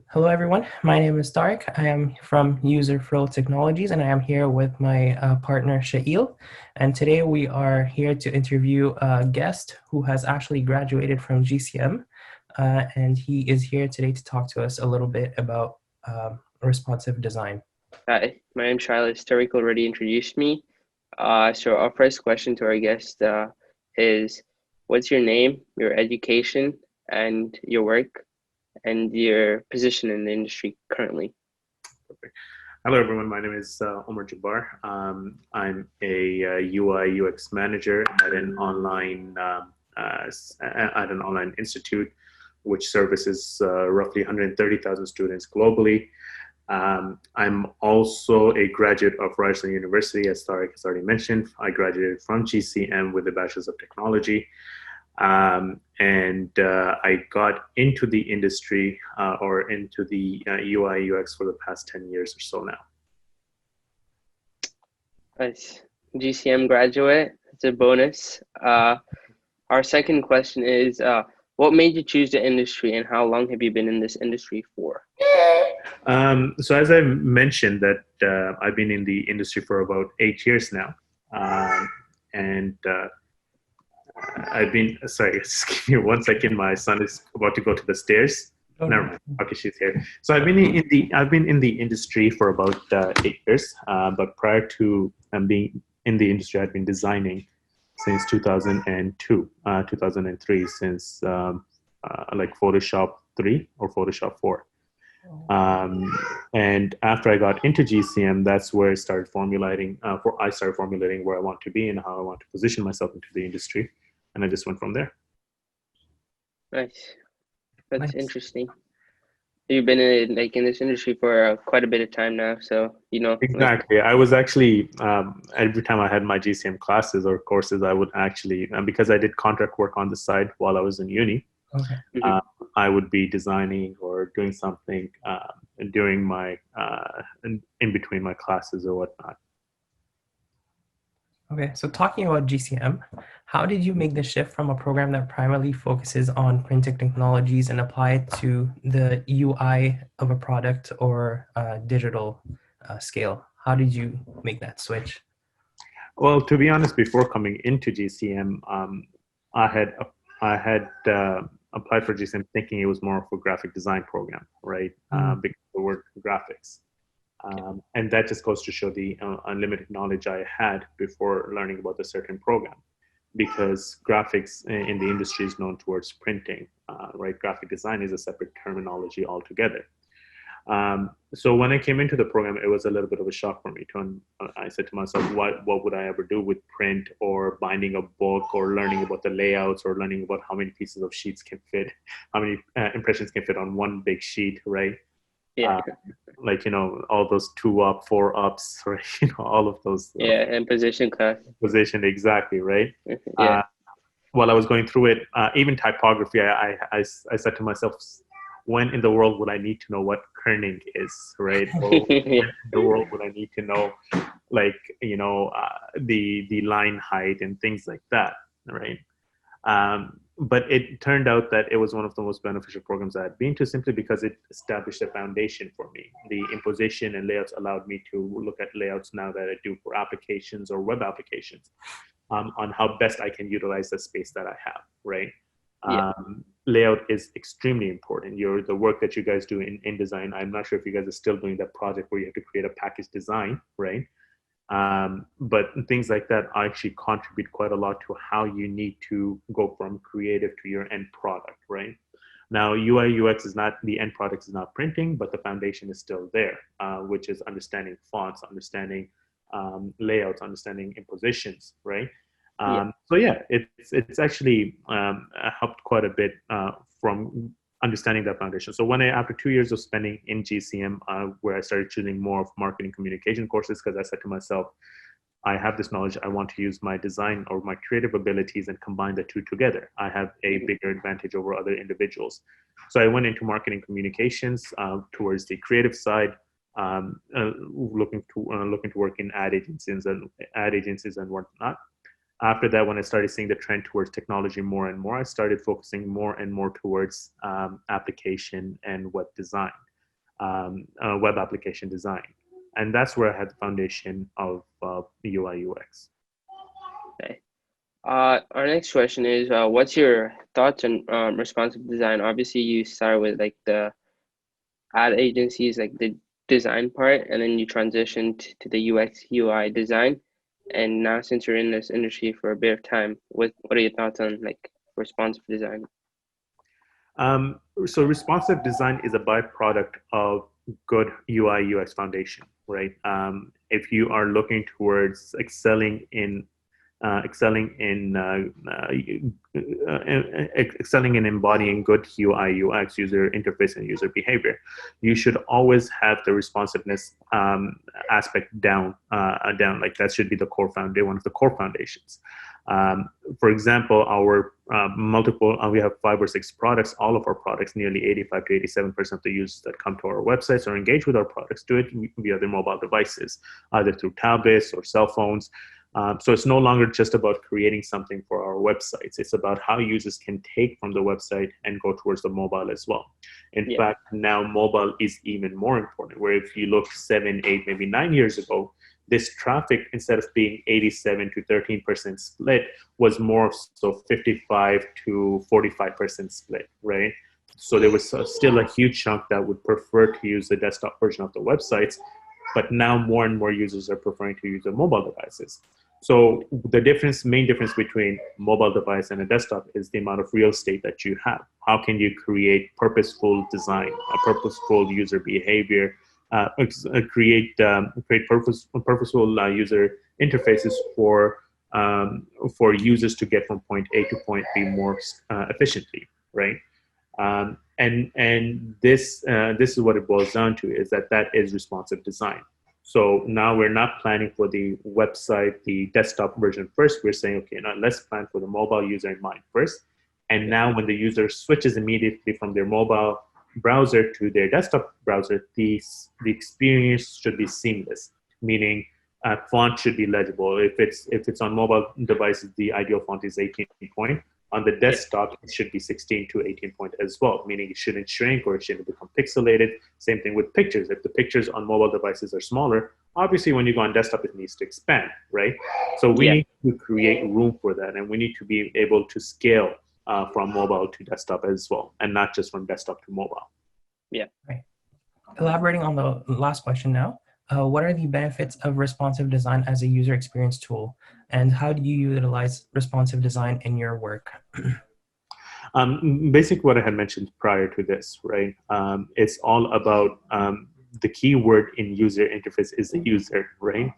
Hello everyone. My name is Tarek. I am from User Flow Technologies and I am here with my partner Shail. And today we are here to interview a guest who has actually graduated from GCM. And he is here today to talk to us a little bit about responsive design. Hi, my name's Charles. Tariq already introduced me. So our first question to our guest is, what's your name, your education, and your work, and your position in the industry currently? Perfect. Hello, everyone. My name is Omar Jabbar. I'm a UI UX manager at an online institute, which services roughly 130,000 students globally. I'm also a graduate of Ryerson University, as Tariq has already mentioned. I graduated from GCM with a Bachelor's of Technology. I got into the industry or into the UI UX for the past 10 years or so now. Nice. GCM graduate. It's a bonus. Our second question is, what made you choose the industry, and how long have you been in this industry for? So as I mentioned that I've been in the industry for about 8 years now. I've been, sorry, just give me 1 second. My son is about to go to the stairs. Oh, Never mind. Okay, she's here. So I've been in the industry for about 8 years. But prior to being in the industry, I've been designing since 2002, 2003, since like Photoshop 3 or Photoshop 4. And after I got into GCM, that's where I started formulating. I started formulating where I want to be and how I want to position myself into the industry, and I just went from there. Nice. That's Nice. Interesting. You've been in this industry for quite a bit of time now, so Exactly. I was actually every time I had my GCM classes or courses, I would actually, because I did contract work on the side while I was in uni. Okay. I would be designing or doing something during my in between my classes or whatnot. Okay, so talking about GCM, how did you make the shift from a program that primarily focuses on printing technologies and apply it to the UI of a product or digital scale? How did you make that switch? Well, to be honest, before coming into GCM, I had applied for GCM thinking it was more of a graphic design program, right? Because of the word graphics. And that just goes to show the unlimited knowledge I had before learning about the certain program, because graphics in the industry is known towards printing, right? Graphic design is a separate terminology altogether. So when I came into the program, it was a little bit of a shock for me. I said to myself, what would I ever do with print or binding a book or learning about the layouts or learning about how many pieces of sheets can fit, how many impressions can fit on one big sheet, right? Yeah. Like, all those 2-up, 4-ups, right? All of those. Yeah, and position class. Position, exactly, right? Yeah. While I was going through it, even typography, I said to myself, when in the world would I need to know what kerning is, right? Or when in the world would I need to know, like, the line height and things like that, right? But it turned out that it was one of the most beneficial programs I had been to, simply because it established a foundation for me. The imposition and layouts allowed me to look at layouts now that I do for applications or web applications, on how best I can utilize the space that I have, right? Yeah. Layout is extremely important. The work that you guys do in InDesign, I'm not sure if you guys are still doing that project where you have to create a package design, right? But things like that actually contribute quite a lot to how you need to go from creative to your end product, right? Now, UI UX is not, the end product is not printing, but the foundation is still there, which is understanding fonts, understanding layouts, understanding impositions, right? So yeah, it's actually helped quite a bit from understanding that foundation. So after 2 years of spending in GCM, where I started choosing more of marketing communication courses, because I said to myself, I have this knowledge, I want to use my design or my creative abilities and combine the two together. I have a bigger advantage over other individuals. So I went into marketing communications towards the creative side, looking to work in ad agencies and whatnot. After that, when I started seeing the trend towards technology more and more, I started focusing more and more towards application and web design, web application design. And that's where I had the foundation of UI UX. Okay. Our next question is, what's your thoughts on responsive design? Obviously, you start with like the ad agencies, like the design part, and then you transitioned to the UX UI design. And now, since you're in this industry for a bit of time, what are your thoughts on like responsive design? So responsive design is a byproduct of good UI UX foundation, right? If you are looking towards excelling in excelling in embodying good UI UX, user interface and user behavior, you should always have the responsiveness aspect down. Like that should be the core foundation, one of the core foundations. For example, our we have 5 or 6 products. All of our products, nearly 85 to 87% of the users that come to our websites or engage with our products do it via their mobile devices, either through tablets or cell phones. So it's no longer just about creating something for our websites. It's about how users can take from the website and go towards the mobile as well. In fact, now mobile is even more important, where if you look 7, 8, maybe 9 years ago, this traffic, instead of being 87 to 13% split, was more so 55 to 45% split, right? So there was still a huge chunk that would prefer to use the desktop version of the websites, but now more and more users are preferring to use the mobile devices. So the main difference between mobile device and a desktop is the amount of real estate that you have. How can you create purposeful design, a purposeful user behavior, create purposeful user interfaces for users to get from point A to point B more efficiently, right? And this is what it boils down to, is that is responsive design. So now we're not planning for the website, the desktop version first. We're saying, okay, now let's plan for the mobile user in mind first. And now when the user switches immediately from their mobile browser to their desktop browser, the experience should be seamless, meaning font should be legible. If it's on mobile devices, the ideal font is 18 point. On the desktop, it should be 16 to 18 point as well, meaning it shouldn't shrink or it shouldn't become pixelated. Same thing with pictures. If the pictures on mobile devices are smaller, obviously when you go on desktop, it needs to expand, right? So we need to create room for that, and we need to be able to scale from mobile to desktop as well, and not just from desktop to mobile. Yeah. Right. Elaborating on the last question now, what are the benefits of responsive design as a user experience tool, and how do you utilize responsive design in your work? Basically what I had mentioned prior to this, right? It's all about the key word in user interface is the user, right?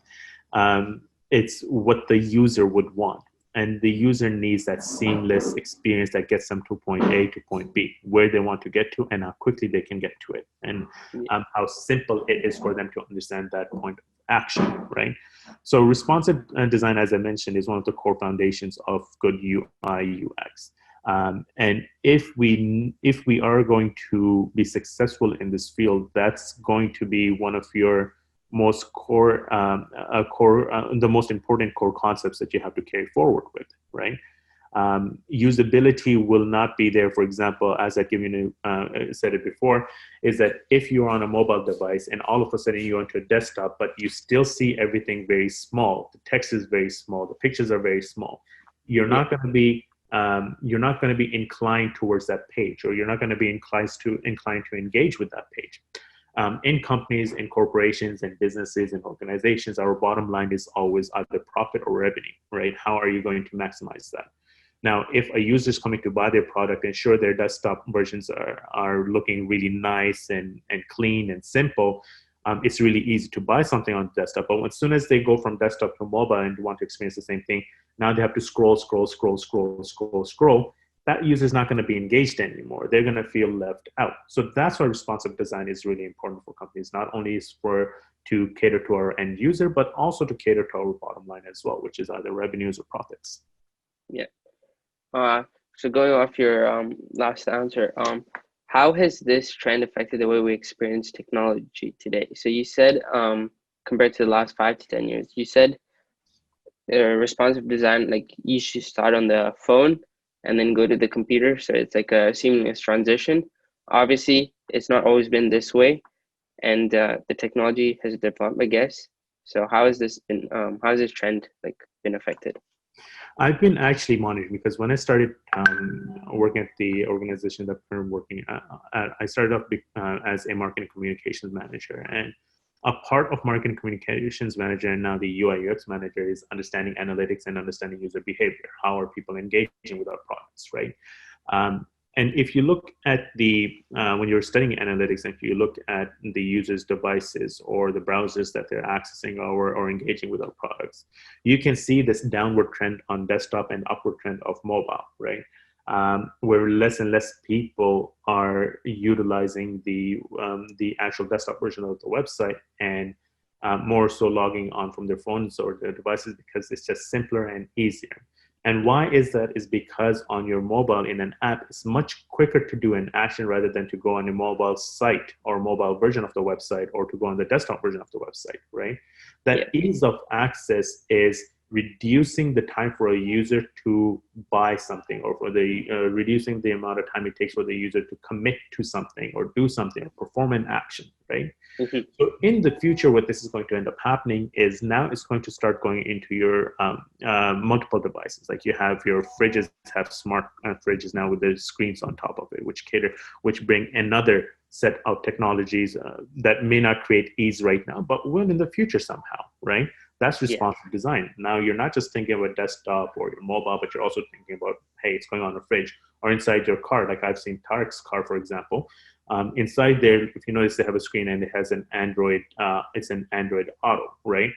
It's what the user would want. And the user needs that seamless experience that gets them to point A to point B, where they want to get to and how quickly they can get to it, and how simple it is for them to understand that point of action, right? So responsive design, as I mentioned, is one of the core foundations of good UI UX. And if we are going to be successful in this field, that's going to be one of your most core, the most important core concepts that you have to carry forward with, right? Usability will not be there. For example, as I've said it before, is that if you're on a mobile device and all of a sudden you're onto a desktop, but you still see everything very small, the text is very small, the pictures are very small, you're not going to be inclined towards that page, or you're not going to be inclined to engage with that page. In companies, in corporations, and businesses, and organizations, our bottom line is always either profit or revenue, right? How are you going to maximize that? Now, if a user is coming to buy their product, and sure, their desktop versions are looking really nice and clean and simple, it's really easy to buy something on desktop. But as soon as they go from desktop to mobile and want to experience the same thing, now they have to scroll. That user is not going to be engaged anymore. They're going to feel left out. So that's why responsive design is really important for companies. Not only is to cater to our end user, but also to cater to our bottom line as well, which is either revenues or profits. Yeah. So going off your last answer, how has this trend affected the way we experience technology today? So you said, compared to the last 5 to 10 years, you said responsive design, like you should start on the phone and then go to the computer. So it's like a seamless transition. Obviously, it's not always been this way, and the technology has developed, I guess. So how has this been? How has this trend like been affected? I've been actually monitoring because when I started working at the organization that I'm working at, I started off as a marketing communications manager. And a part of marketing communications manager and now the UI UX manager is understanding analytics and understanding user behavior. How are people engaging with our products, right? And if you look at the, when you're studying analytics, and if you look at the user's devices or the browsers that they're accessing or engaging with our products, you can see this downward trend on desktop and upward trend of mobile, right? Where less and less people are utilizing the actual desktop version of the website and more so logging on from their phones or their devices because it's just simpler and easier. And why is that? Is because on your mobile in an app, it's much quicker to do an action rather than to go on a mobile site or mobile version of the website or to go on the desktop version of the website, right? That ease of access is reducing the time for a user to buy something or for the reducing the amount of time it takes for the user to commit to something or do something or perform an action, right? Mm-hmm. So in the future, what this is going to end up happening is now it's going to start going into your multiple devices. Like you have your fridges have smart fridges now with the screens on top of it, which bring another set of technologies that may not create ease right now, but will in the future somehow, right? That's responsive design. Now you're not just thinking about desktop or your mobile, but you're also thinking about, hey, it's going on a fridge or inside your car. Like I've seen Tarek's car, for example. Inside there, if you notice, they have a screen and it has an Android. It's an Android Auto, right?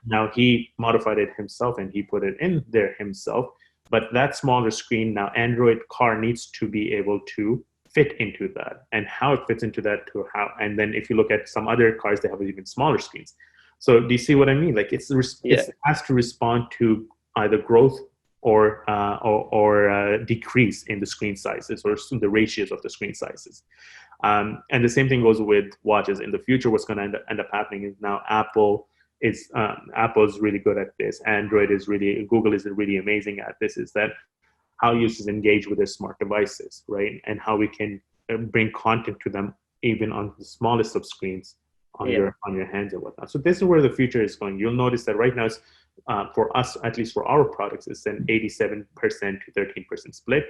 Now he modified it himself and he put it in there himself. But that smaller screen now, Android car needs to be able to fit into that, and how it fits into that to how. And then if you look at some other cars, they have even smaller screens. So do you see what I mean? Like it has to respond to either growth or decrease in the screen sizes or the ratios of the screen sizes. And the same thing goes with watches. In the future, what's going to end up happening is now Apple is really good at this. Google is really amazing at this. Is that how users engage with their smart devices, right? And how we can bring content to them even on the smallest of screens on your hands and whatnot. So this is where the future is going. You'll notice that right now, it's, for us, at least for our products, it's an 87% to 13% split.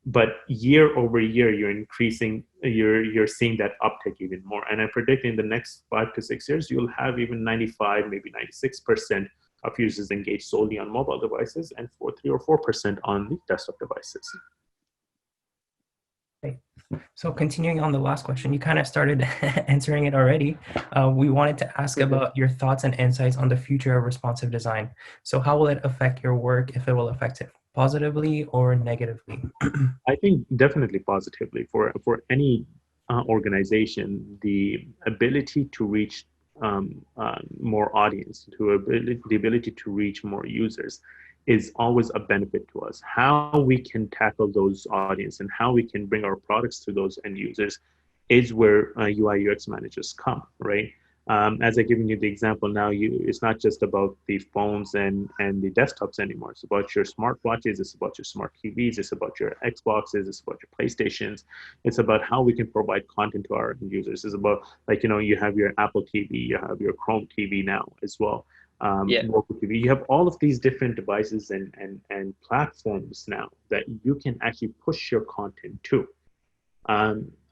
But year over year, you're seeing that uptick even more. And I predict in the next 5 to 6 years, you'll have even 95, maybe 96% of users engaged solely on mobile devices and 3 or 4% on the desktop devices. So continuing on the last question, you kind of started answering it already. We wanted to ask about your thoughts and insights on the future of responsive design. So how will it affect your work, if it will affect it positively or negatively? I think definitely positively. For any organization, the ability to reach more audience, the ability to reach more users is always a benefit to us. How we can tackle those audience and how we can bring our products to those end users is where UI UX managers come, right? As I given you the example now, it's not just about the phones and the desktops anymore. It's about your smartwatches, it's about your smart TVs, it's about your Xboxes, it's about your PlayStations. It's about how we can provide content to our users. It's about, like, you have your Apple TV, you have your Chrome TV now as well. Roku TV. You have all of these different devices and platforms now that you can actually push your content to.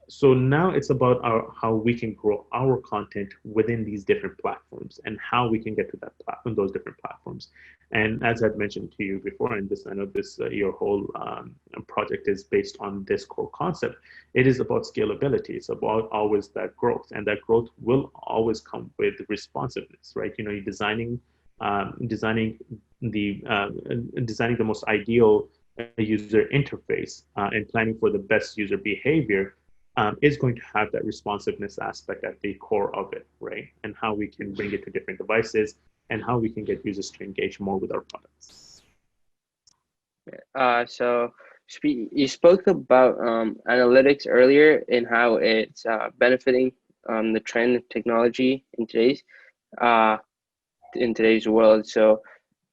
So now it's about how we can grow our content within these different platforms and how we can get to those different platforms. And as I've mentioned to you before, and I know your whole project is based on this core concept. It is about scalability. It's about always that growth, and that growth will always come with responsiveness, right? You're designing the most ideal user interface and planning for the best user behavior. Is going to have that responsiveness aspect at the core of it, right? And how we can bring it to different devices and how we can get users to engage more with our products. So you spoke about analytics earlier and how it's benefiting the trend of technology in today's world. So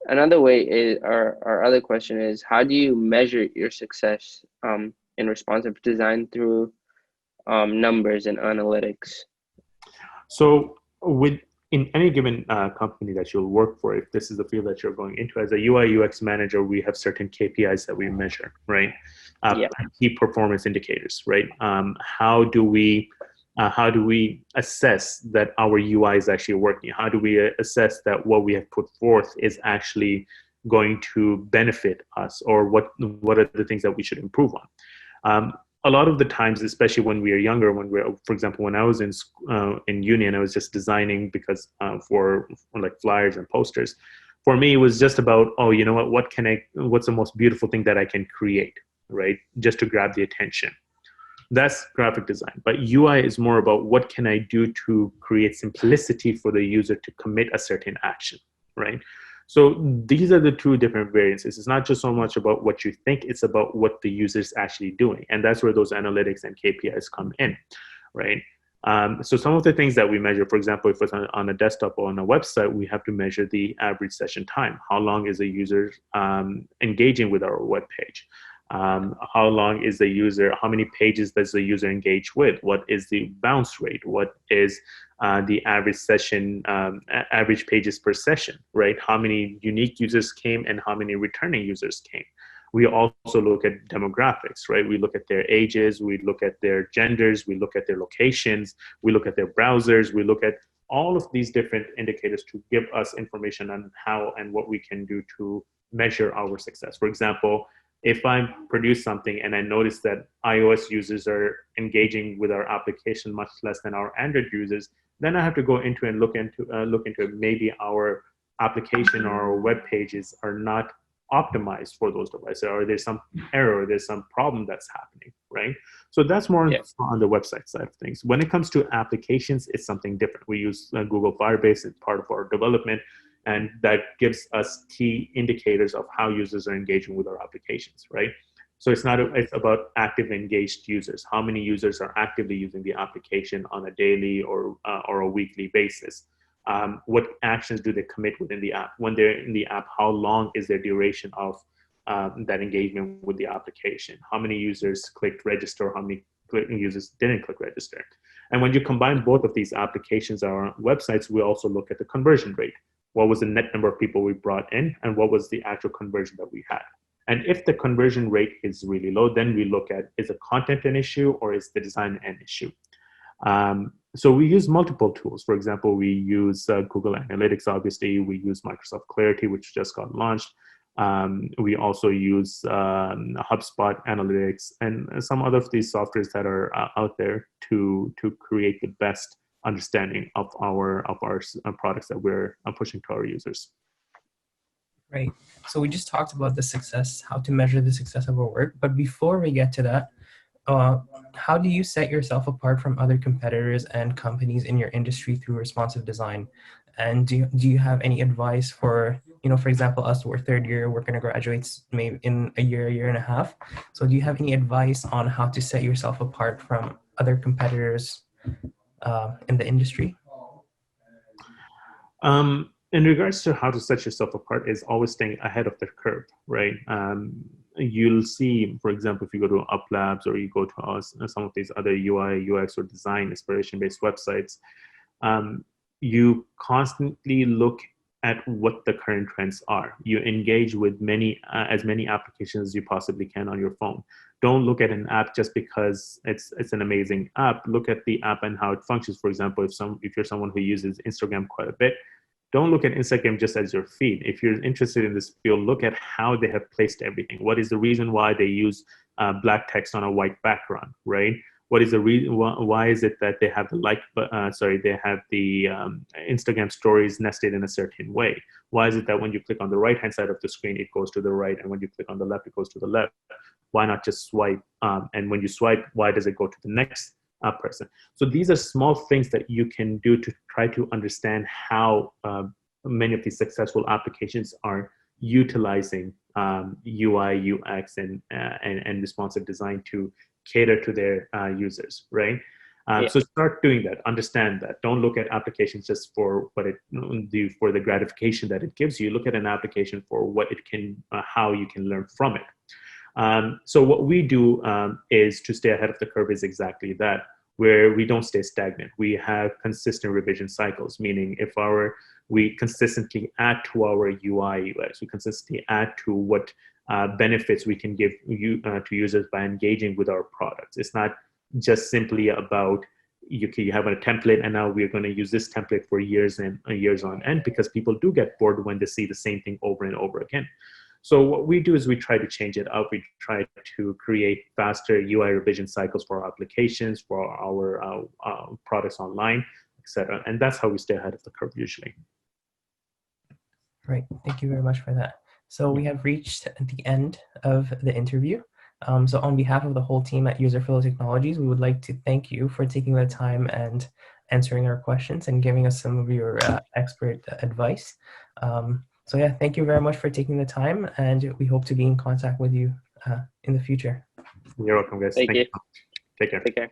another way is our other question is, how do you measure your success in responsive design through numbers and analytics? So with in any given company that you'll work for, if this is the field that you're going into, as a UI UX manager, we have certain KPIs that we measure, right? Yeah. Key performance indicators, right? How do we assess that our UI is actually working? How do we assess that what we have put forth is actually going to benefit us, or what are the things that we should improve on? A lot of the times, especially when we are younger, for example, when I was in uni and I was just designing because for like flyers and posters, for me it was just about, oh, you know what's the most beautiful thing that I can create, right? Just to grab the attention. That's graphic design. But UI is more about what can I do to create simplicity for the user to commit a certain action, right? So these are the two different variances. It's not just so much about what you think, it's about what the user is actually doing. And that's where those analytics and KPIs come in, right? So some of the things that we measure, for example, if it's on a desktop or on a website, we have to measure the average session time. How long is a user engaging with our web page? How long is the user, how many pages does the user engage with? What is the bounce rate? What is the average session, average pages per session, right? How many unique users came and how many returning users came? We also look at demographics, right? We look at their ages, we look at their genders, we look at their locations, we look at their browsers, we look at all of these different indicators to give us information on how and what we can do to measure our success. For example, if I produce something and I notice that iOS users are engaging with our application much less than our Android users, then I have to go into and look into maybe our application or our web pages are not optimized for those devices, or there's some error, there's some problem that's happening, right? So that's more on the website side of things. When it comes to applications, it's something different. We use Google Firebase as part of our development, and that gives us key indicators of how users are engaging with our applications, right? So it's about active engaged users. How many users are actively using the application on a daily or a weekly basis? What actions do they commit within the app? When they're in the app, how long is their duration of that engagement with the application? How many users clicked register? How many users didn't click register? And when you combine both of these applications or websites, we also look at the conversion rate. What was the net number of people we brought in, and what was the actual conversion that we had? And if the conversion rate is really low, then we look at, is the content an issue or is the design an issue? So we use multiple tools. For example, we use Google Analytics, obviously. We use Microsoft Clarity, which just got launched. We also use HubSpot Analytics and some other of these softwares that are out there to create the best understanding of our products that we're pushing to our users. Right. So we just talked about the success, how to measure the success of our work. But before we get to that, how do you set yourself apart from other competitors and companies in your industry through responsive design? And do you have any advice for, for example, us, we're third year, we're going to graduate maybe in a year and a half. So do you have any advice on how to set yourself apart from other competitors in the industry? In regards to how to set yourself apart is always staying ahead of the curve, right? You'll see, for example, if you go to UpLabs or you go to some of these other UI, UX, or design inspiration-based websites, you constantly look at what the current trends are. You engage with as many applications as you possibly can on your phone. Don't look at an app just because it's an amazing app. Look at the app and how it functions. For example, if you're someone who uses Instagram quite a bit, don't look at Instagram just as your feed. If you're interested in this field, look at how they have placed everything. What is the reason why they use black text on a white background, right? What is the reason? Why is it that they have they have the Instagram stories nested in a certain way? Why is it that when you click on the right-hand side of the screen, it goes to the right, and when you click on the left, it goes to the left? Why not just swipe? And when you swipe, why does it go to the next person? So these are small things that you can do to try to understand how many of these successful applications are utilizing UI, UX, and responsive design to cater to their users, right? So start doing that. Understand that. Don't look at applications just for what it do for the gratification that it gives you. Look at an application for what it can, how you can learn from it. So what we do is to stay ahead of the curve is exactly that, where we don't stay stagnant. We have consistent revision cycles, meaning if we consistently add to our UI UX, we consistently add to what benefits we can give to users by engaging with our products. It's not just simply about you have a template and now we're going to use this template for years and years on end, because people do get bored when they see the same thing over and over again. So what we do is we try to change it up. We try to create faster UI revision cycles for our applications, for our products online, etc. And that's how we stay ahead of the curve usually. Right. Thank you very much for that. So we have reached the end of the interview. So on behalf of the whole team at Userflow Technologies, we would like to thank you for taking the time and answering our questions and giving us some of your expert advice. So yeah, thank you very much for taking the time, and we hope to be in contact with you in the future. You're welcome, guys. Thank you. Take care. Take care.